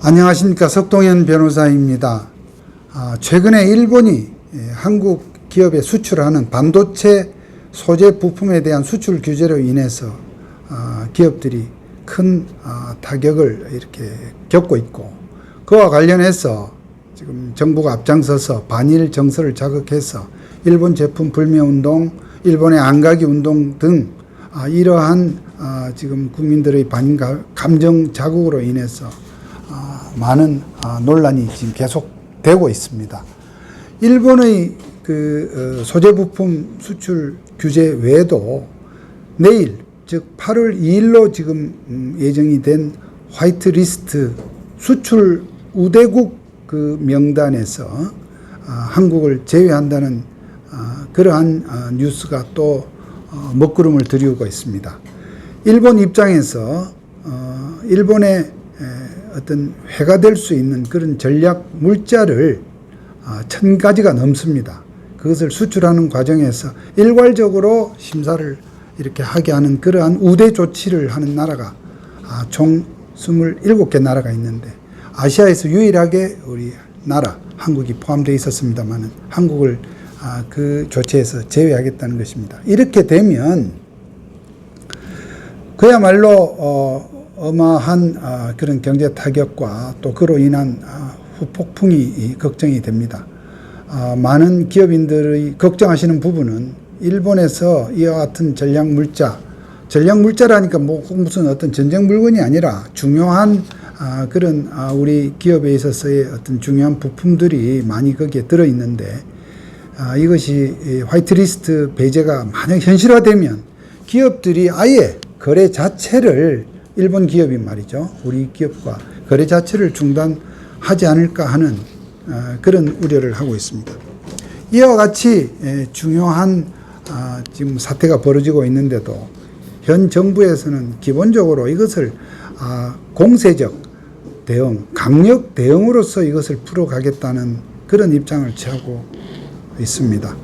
안녕하십니까. 석동현 변호사입니다. 최근에 일본이 한국 기업에 수출하는 반도체 소재 부품에 대한 수출 규제로 인해서 기업들이 큰 타격을 이렇게 겪고 있고, 그와 관련해서 지금 정부가 앞장서서 반일 정서를 자극해서 일본 제품 불매운동, 일본의 안가기 운동 등 이러한 지금 국민들의 반일 감정 자극으로 인해서 많은 논란이 지금 계속되고 있습니다. 일본의 그 소재 부품 수출 규제 외에도 내일, 즉 8월 2일로 지금 예정이 된 화이트리스트 수출 우대국 그 명단에서 한국을 제외한다는 그러한 뉴스가 또 먹구름을 들이우고 있습니다. 일본 입장에서 일본의 어떤 회가 될 수 있는 그런 전략 물자를 1000가지가 넘습니다. 그것을 수출하는 과정에서 일괄적으로 심사를 이렇게 하게 하는 그러한 우대 조치를 하는 나라가 총 27개 나라가 있는데, 아시아에서 유일하게 우리 나라 한국이 포함되어 있었습니다만 한국을 그 조치에서 제외하겠다는 것입니다. 이렇게 되면 그야말로 어마한 그런 경제 타격과 또 그로 인한 후폭풍이 걱정이 됩니다. 많은 기업인들의 걱정하시는 부분은 일본에서 이와 같은 전략물자라니까 무슨 어떤 전쟁 물건이 아니라 중요한 그런 우리 기업에 있어서의 어떤 중요한 부품들이 많이 거기에 들어있는데, 이것이 화이트리스트 배제가 만약 현실화되면 기업들이 아예 거래 자체를, 일본 기업이 말이죠, 우리 기업과 거래 자체를 중단하지 않을까 하는 그런 우려를 하고 있습니다. 이와 같이 중요한 지금 사태가 벌어지고 있는데도 현 정부에서는 기본적으로 이것을 공세적 대응, 강력 대응으로서 이것을 풀어가겠다는 그런 입장을 취하고 있습니다.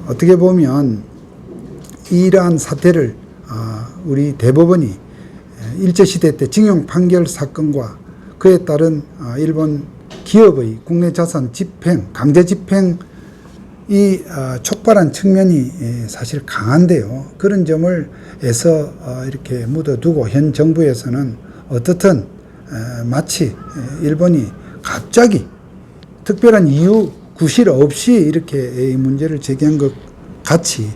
어떻게 보면 이러한 사태를 우리 대법원이 일제시대 때 징용 판결 사건과 그에 따른 일본 기업의 국내 자산 집행, 강제 집행이 촉발한 측면이 사실 강한데요. 그런 점을 애써 이렇게 묻어두고 현 정부에서는 어떻든 마치 일본이 갑자기 특별한 이유, 구실 없이 이렇게 이 문제를 제기한 것 같이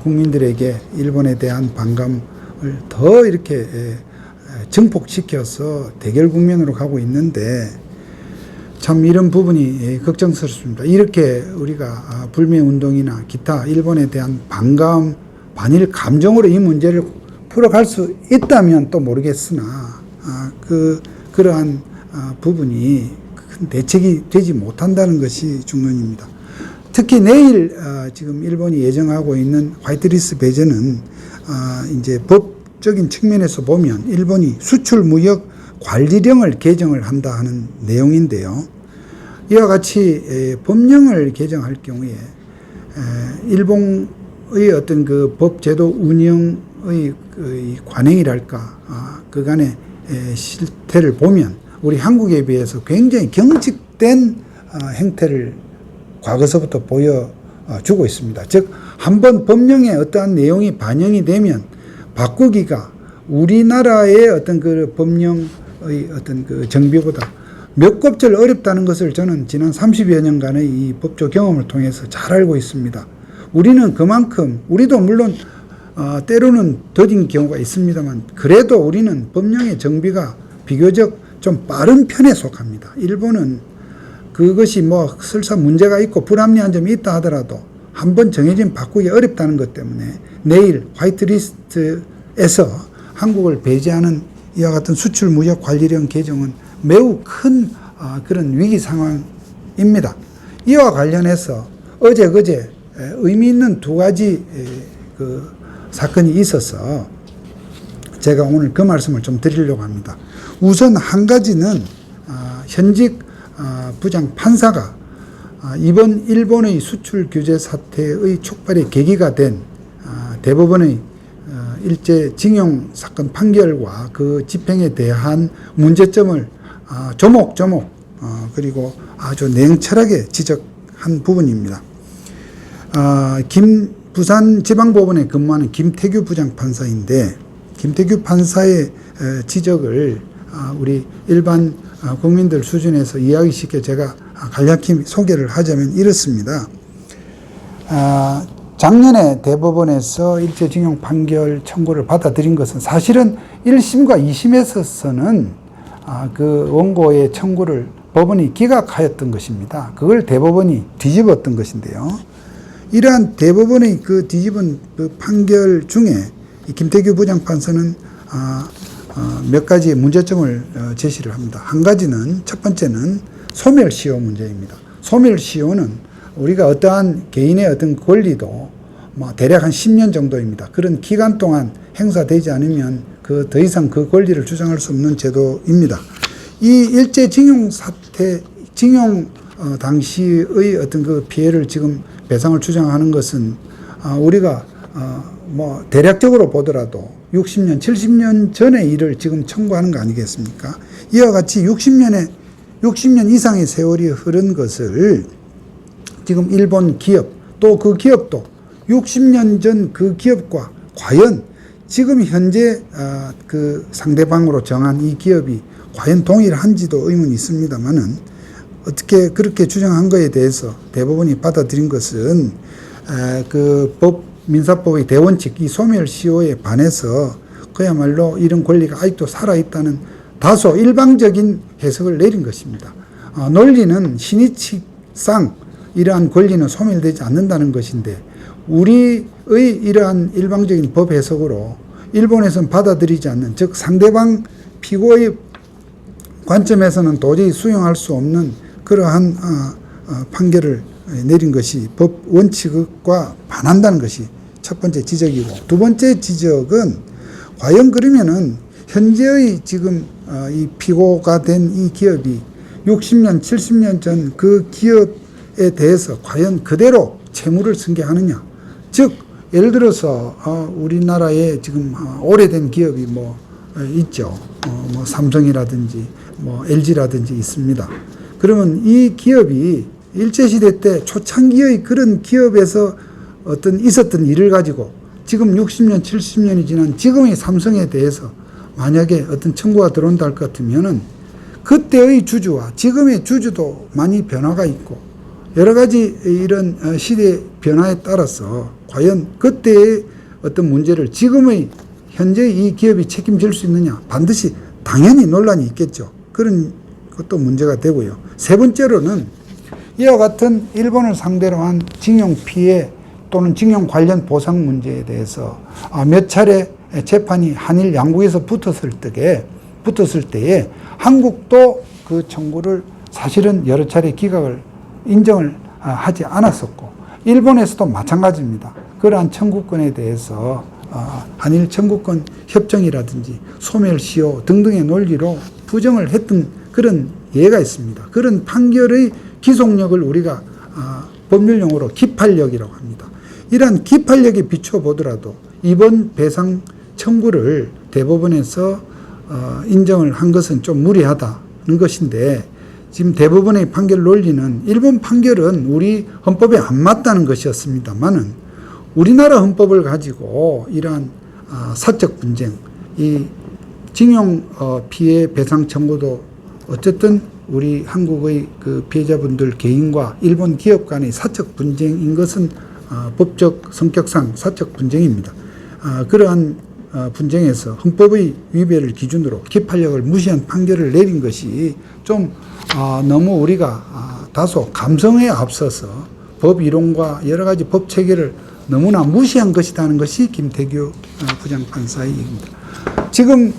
국민들에게 일본에 대한 반감을 더 이렇게 증폭시켜서 대결 국면으로 가고 있는데, 참 이런 부분이 걱정스럽습니다. 이렇게 우리가 불매운동이나 기타 일본에 대한 반감, 반일 감정으로 이 문제를 풀어갈 수 있다면 또 모르겠으나 그러한 부분이 큰 대책이 되지 못한다는 것이 중론입니다. 특히 내일 지금 일본이 예정하고 있는 화이트리스트 배제는 이제 법적인 측면에서 보면 일본이 수출무역 관리령을 개정을 한다 하는 내용인데요. 이와 같이 법령을 개정할 경우에 일본의 어떤 그 법제도 운영의 관행이랄까, 그간의 실태를 보면 우리 한국에 비해서 굉장히 경직된 행태를 과거서부터 보여주고 있습니다. 즉, 한번 법령에 어떠한 내용이 반영이 되면 바꾸기가 우리나라의 어떤 그 법령의 어떤 그 정비보다 몇 곱절 어렵다는 것을 저는 지난 30여 년간의 이 법조 경험을 통해서 잘 알고 있습니다. 우리는 그만큼, 우리도 물론 때로는 더딘 경우가 있습니다만, 그래도 우리는 법령의 정비가 비교적 좀 빠른 편에 속합니다. 일본은 그것이 뭐 설사 문제가 있고 불합리한 점이 있다 하더라도 한번 정해진 바꾸기 어렵다는 것 때문에 내일 화이트리스트에서 한국을 배제하는 이와 같은 수출무역 관리령 개정은 매우 큰 그런 위기 상황입니다. 이와 관련해서 어제 그제 의미 있는 두 가지 그 사건이 있어서 제가 오늘 그 말씀을 좀 드리려고 합니다. 우선 한 가지는 현직 부장 판사가 이번 일본의 수출 규제 사태의 촉발의 계기가 된 대법원의 일제 징용 사건 판결과 그 집행에 대한 문제점을 조목조목 그리고 아주 냉철하게 지적한 부분입니다. 부산지방법원에 근무하는 김태규 부장판사인데 김태규 판사의 지적을 우리 일반 국민들 수준에서 이야기시켜 제가 간략히 소개를 하자면 이렇습니다. 작년에 대법원에서 일제징용 판결 청구를 받아들인 것은 사실은 1심과 2심에서는 그 원고의 청구를 법원이 기각하였던 것입니다. 그걸 대법원이 뒤집었던 것인데요. 이러한 대법원의 그 뒤집은 그 판결 중에 이 김태규 부장판사는 몇 가지의 문제점을 제시를 합니다. 한 가지는 첫 번째는 소멸시효 문제입니다. 소멸시효는 우리가 어떠한 개인의 어떤 권리도 대략 한 10년 정도입니다. 그런 기간 동안 행사되지 않으면 더 이상 그 권리를 주장할 수 없는 제도입니다. 이 일제징용 사태, 징용 당시의 어떤 그 피해를 지금 배상을 주장하는 것은 우리가 대략적으로 보더라도 60년, 70년 전의 일을 지금 청구하는 거 아니겠습니까? 이와 같이 60년 이상의 세월이 흐른 것을 지금 일본 기업, 또 그 기업도 60년 전 그 기업과 과연 지금 현재 그 상대방으로 정한 이 기업이 과연 동일한지도 의문이 있습니다만은 어떻게 그렇게 주장한 것에 대해서 대법원이 받아들인 것은 그 민사법의 대원칙, 이 소멸시효에 반해서 그야말로 이런 권리가 아직도 살아있다는 다소 일방적인 해석을 내린 것입니다. 논리는 신의칙상 이러한 권리는 소멸되지 않는다는 것인데 우리의 이러한 일방적인 법 해석으로 일본에서는 받아들이지 않는, 즉 상대방 피고의 관점에서는 도저히 수용할 수 없는 그러한 판결을 내린 것이 법 원칙과 반한다는 것이 첫 번째 지적이고, 두 번째 지적은 과연 그러면은 현재의 지금 이 피고가 된 이 기업이 60년, 70년 전 그 기업에 대해서 과연 그대로 채무를 승계하느냐. 즉 예를 들어서 우리나라에 지금 오래된 기업이 있죠. 삼성이라든지 LG라든지 있습니다. 그러면 이 기업이 일제시대 때 초창기의 그런 기업에서 있었던 일을 가지고 지금 60년, 70년이 지난 지금의 삼성에 대해서 만약에 어떤 청구가 들어온다 할 것 같으면은 그때의 주주와 지금의 주주도 많이 변화가 있고 여러 가지 이런 시대 변화에 따라서 과연 그때의 어떤 문제를 지금의 현재 이 기업이 책임질 수 있느냐, 반드시 당연히 논란이 있겠죠. 그런 것도 문제가 되고요. 세 번째로는 이와 같은 일본을 상대로 한 징용 피해 또는 징용 관련 보상 문제에 대해서 몇 차례 재판이 한일 양국에서 붙었을 때에 한국도 그 청구를 사실은 여러 차례 기각을 인정을 하지 않았었고 일본에서도 마찬가지입니다. 그러한 청구권에 대해서 한일 청구권 협정이라든지 소멸시효 등등의 논리로 부정을 했던 그런 예가 있습니다. 그런 판결의 기속력을 우리가 법률용어로 기판력이라고 합니다. 이러한 기판력에 비춰보더라도 이번 배상 청구를 대법원에서 인정을 한 것은 좀 무리하다는 것인데, 지금 대법원의 판결 논리는 일본 판결은 우리 헌법에 안 맞다는 것이었습니다만은 우리나라 헌법을 가지고 이러한 사적 분쟁, 이 징용 피해 배상 청구도 어쨌든 우리 한국의 그 피해자분들 개인과 일본 기업 간의 사적 분쟁인 것은 법적 성격상 사적 분쟁입니다. 그러한 분쟁에서 헌법의 위배를 기준으로 기판력을 무시한 판결을 내린 것이 좀 너무 우리가 다소 감성에 앞서서 법 이론과 여러 가지 법 체계를 너무나 무시한 것이라는 것이 김태규 부장판사의 얘기입니다. 지금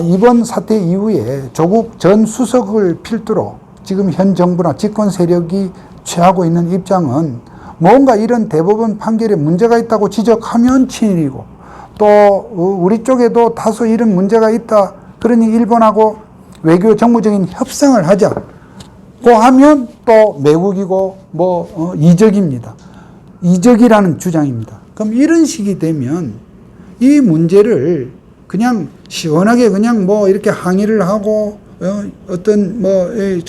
이번 사태 이후에 조국 전 수석을 필두로 지금 현 정부나 집권 세력이 취하고 있는 입장은 뭔가 이런 대법원 판결에 문제가 있다고 지적하면 친일이고, 또 우리 쪽에도 다소 이런 문제가 있다, 그러니 일본하고 외교 정무적인 협상을 하자고 하면 또 매국이고 이적입니다. 이적이라는 주장입니다. 그럼 이런 식이 되면 이 문제를 그냥 시원하게 그냥 이렇게 항의를 하고 어떤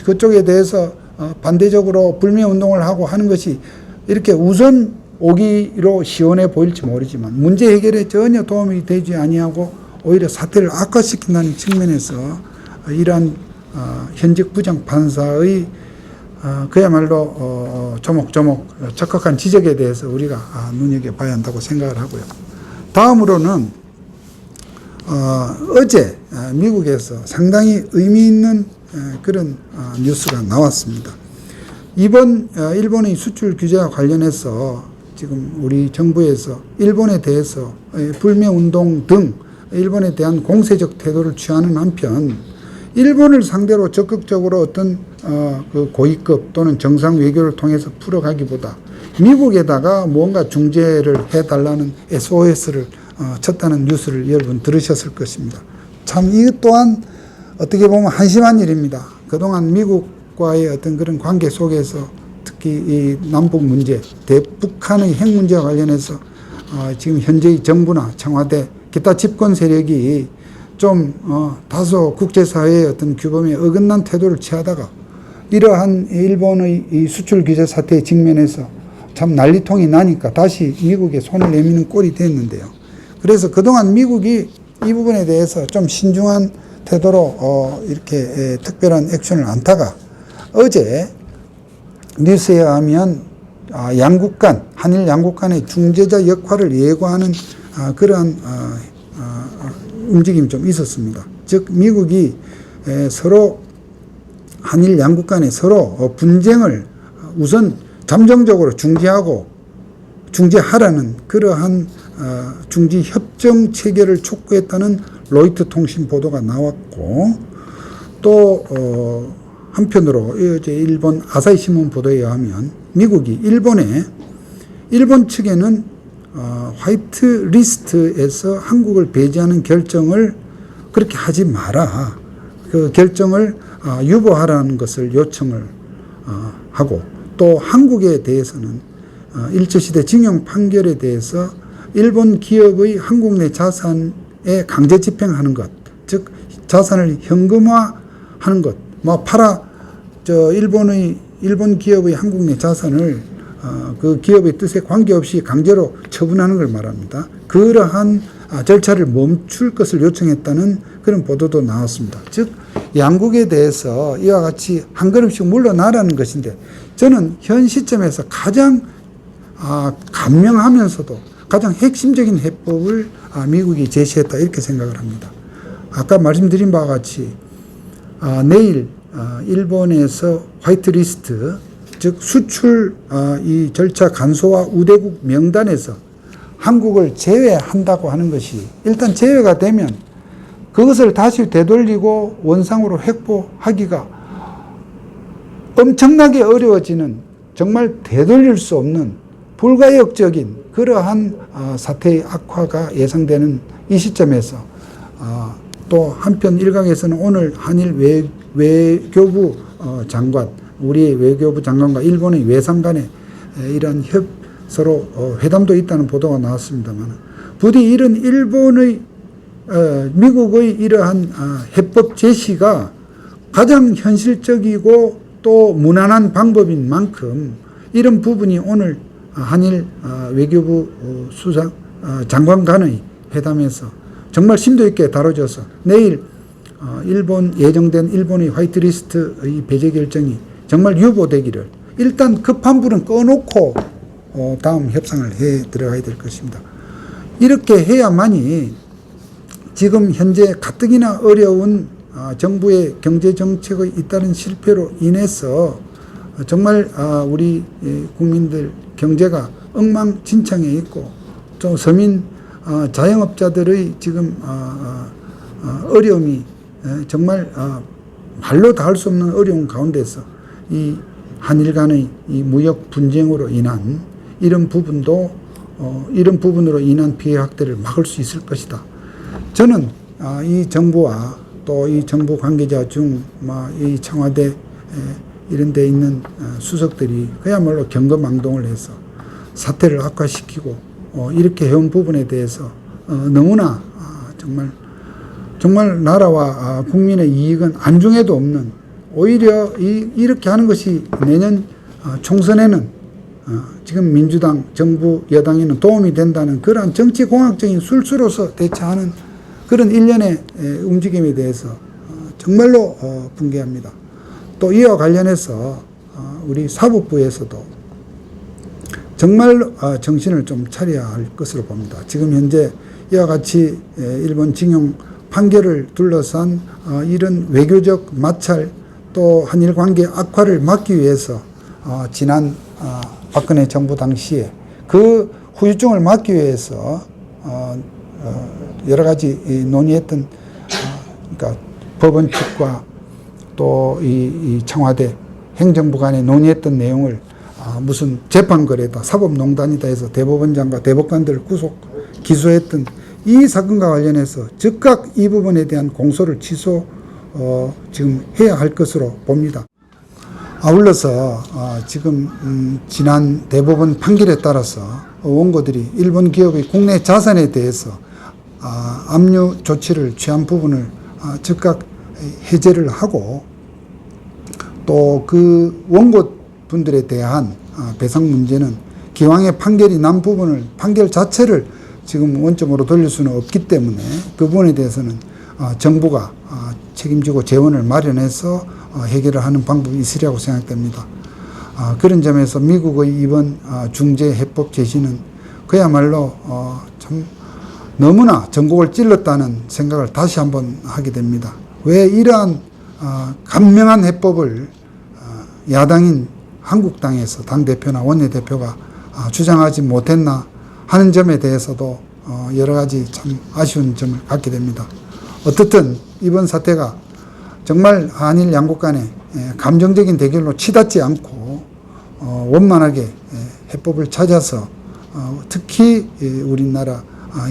그쪽에 대해서 반대적으로 불매 운동을 하고 하는 것이 이렇게 우선 오기로 시원해 보일지 모르지만 문제 해결에 전혀 도움이 되지 아니하고 오히려 사태를 악화시킨다는 측면에서 이러한 현직 부장 판사의 그야말로 조목조목 적극한 지적에 대해서 우리가 눈여겨봐야 한다고 생각을 하고요. 다음으로는 어제 미국에서 상당히 의미 있는 그런 뉴스가 나왔습니다. 이번 일본의 수출 규제와 관련해서 지금 우리 정부에서 일본에 대해서 불매운동 등 일본에 대한 공세적 태도를 취하는 한편 일본을 상대로 적극적으로 어떤 그 고위급 또는 정상 외교를 통해서 풀어가기보다 미국에다가 뭔가 중재를 해달라는 SOS를 쳤다는 뉴스를 여러분 들으셨을 것입니다. 참 이것 또한 어떻게 보면 한심한 일입니다. 그동안 미국과의 어떤 그런 관계 속에서 특히 이 남북 문제, 대북한의 핵 문제와 관련해서 지금 현재의 정부나 청와대, 기타 집권 세력이 좀 다소 국제사회의 어떤 규범에 어긋난 태도를 취하다가 이러한 일본의 이 수출 규제 사태에 직면해서 참 난리통이 나니까 다시 미국에 손을 내미는 꼴이 됐는데요. 그래서 그동안 미국이 이 부분에 대해서 좀 신중한 태도로 이렇게 특별한 액션을 안 타가 어제 뉴스에 의하면 양국 간, 한일 양국 간의 중재자 역할을 예고하는 그러한 움직임이 좀 있었습니다. 즉 미국이 서로 한일 양국 간에 서로 분쟁을 우선 잠정적으로 중재하라는 그러한 중지 협정 체결을 촉구했다는 로이터 통신 보도가 나왔고 또 한편으로 어제 일본 아사히 신문 보도에 의하면 미국이 일본 측에는 화이트 리스트에서 한국을 배제하는 결정을 그렇게 하지 마라. 그 결정을 유보하라는 것을 요청을 하고 또 한국에 대해서는 일제시대 징용 판결에 대해서 일본 기업의 한국 내 자산에 강제 집행하는 것, 즉 자산을 현금화하는 것, 일본 기업의 한국 내 자산을 그 기업의 뜻에 관계없이 강제로 처분하는 걸 말합니다. 그러한 절차를 멈출 것을 요청했다는 그런 보도도 나왔습니다. 즉 양국에 대해서 이와 같이 한 걸음씩 물러나라는 것인데 저는 현 시점에서 가장 간명하면서도 가장 핵심적인 해법을 미국이 제시했다 이렇게 생각을 합니다. 아까 말씀드린 바와 같이 내일 일본에서 화이트리스트 즉 수출 이 절차 간소화 우대국 명단에서 한국을 제외한다고 하는 것이 일단 제외가 되면 그것을 다시 되돌리고 원상으로 획보하기가 엄청나게 어려워지는 정말 되돌릴 수 없는 불가역적인 그러한 사태의 악화가 예상되는 이 시점에서 또 한편 일각에서는 오늘 한일 외교부 장관 우리의 외교부 장관과 일본의 외상 간에 이런 서로 회담도 있다는 보도가 나왔습니다만 부디 이런 미국의 이러한 해법 제시가 가장 현실적이고 또 무난한 방법인 만큼 이런 부분이 오늘 한일 외교부 수상 장관 간의 회담에서 정말 심도 있게 다뤄져서 내일 예정된 일본의 화이트리스트의 배제 결정이 정말 유보되기를 일단 급한 불은 꺼놓고 다음 협상을 해 들어가야 될 것입니다. 이렇게 해야만이 지금 현재 가뜩이나 어려운 정부의 경제정책의 잇따른 실패로 인해서 정말 우리 국민들 경제가 엉망진창해 있고 또 서민 자영업자들의 지금 어려움이 정말 말로 다 할 수 없는 어려운 가운데서 이 한일 간의 이 무역 분쟁으로 인한 이런 부분으로 인한 피해 확대를 막을 수 있을 것이다. 저는 이 정부와 또 이 정부 관계자 중 이 청와대 이런 데 있는 수석들이 그야말로 경거망동을 해서 사태를 악화시키고 이렇게 해온 부분에 대해서 너무나 정말 정말 나라와 국민의 이익은 안중에도 없는, 오히려 이렇게 하는 것이 내년 총선에는 지금 민주당, 정부, 여당에는 도움이 된다는 그러한 정치공학적인 술수로서 대처하는 그런 일련의 움직임에 대해서 정말로 분개합니다. 또 이와 관련해서 우리 사법부에서도 정말 정신을 좀 차려야 할 것으로 봅니다. 지금 현재 이와 같이 일본 징용 판결을 둘러싼 이런 외교적 마찰, 또 한일 관계 악화를 막기 위해서 지난 박근혜 정부 당시에 그 후유증을 막기 위해서 여러 가지 논의했던 그러니까 법원 측과 또 이 청와대 행정부 간에 논의했던 내용을 무슨 재판거래다, 사법농단이다 해서 대법원장과 대법관들을 구속, 기소했던 이 사건과 관련해서 즉각 이 부분에 대한 공소를 지금 해야 할 것으로 봅니다. 아울러서 지금 지난 대법원 판결에 따라서 원고들이 일본 기업의 국내 자산에 대해서 압류 조치를 취한 부분을 즉각 해제를 하고, 또 그 원고 분들에 대한 배상 문제는 기왕의 판결이 난 부분을, 판결 자체를 지금 원점으로 돌릴 수는 없기 때문에 그 부분에 대해서는 정부가 책임지고 재원을 마련해서 해결을 하는 방법이 있으리라고 생각됩니다. 그런 점에서 미국의 이번 중재해법 제시는 그야말로 참 너무나 전곡을 찔렀다는 생각을 다시 한번 하게 됩니다. 왜 이러한 간명한 해법을 야당인 한국당에서 당대표나 원내대표가 주장하지 못했나 하는 점에 대해서도 여러 가지 참 아쉬운 점을 갖게 됩니다. 어떻든 이번 사태가 정말 한일 양국 간의 감정적인 대결로 치닫지 않고 원만하게 해법을 찾아서 특히 우리나라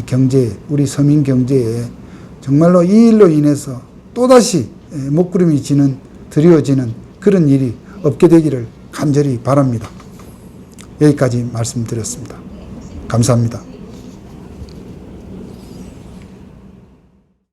경제, 우리 서민 경제에 정말로 이 일로 인해서 또다시 먹구름이 드리워지는 그런 일이 없게 되기를 간절히 바랍니다. 여기까지 말씀드렸습니다. 감사합니다.